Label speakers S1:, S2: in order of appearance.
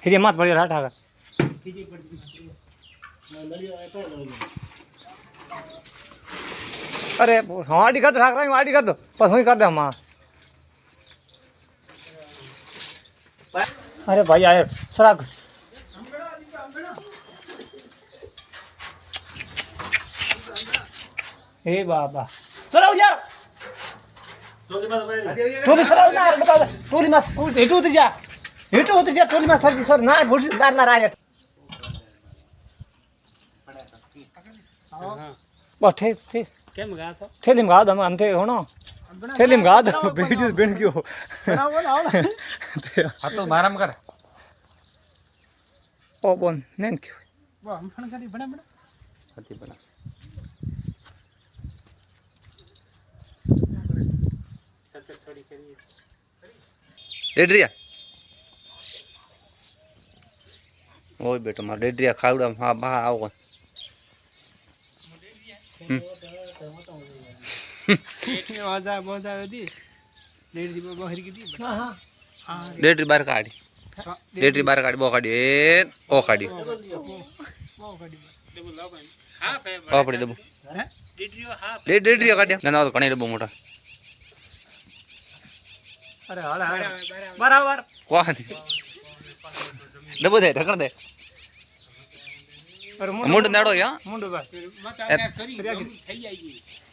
S1: हिरिया मत पड़ियो राठा का अरे हाँ आडी कर दो ठाक रहा आडी कर दो बस वही कर दे हम अरे भाई आए सराग हे बाबा चलो यार टोली सराव ना बता टोली में हेटू उतर जा टोली में सर सर ना भूल दार ना राय बस ठीक ठीक
S2: કેમ ગયા છો
S1: थैली में गा दो हम थे होनो थैली में गा दो वीडियो बन गयो
S2: બનાવો ને આવડે
S3: આ તો મારામ કર
S1: ओ बोन नेन क्यों
S2: વાહ હમણ કરી બના બના
S3: હતી બના
S2: થોડી કરી
S3: ડેડરિયા ઓય બેટો માર ડેડરિયા ખાવડા હા બા આવો
S2: એટલી મજા મજા હતી ડેઢ દી બહાર ગઈ હતી
S1: हां हां
S2: હા
S3: ડેડરી બાર કાઢી ડેડરી બાર કાઢી બો કાઢી એ ઓ કાઢી
S2: બહુ ગાડી ડબલ લાવ હા ફે
S3: ઓ પડી ડબો
S2: હે ડીડીઓ હા
S3: ડેડરિયા કાઢ્યા ના તો ઘણી ડબો મોટા
S1: अरे हाल बराबर
S3: કોણ ડબો દે ઢકણ દે
S1: अरे
S3: મુંડ નાડો યા
S1: मुंडो बस
S2: મત આ કરી થઈ જાય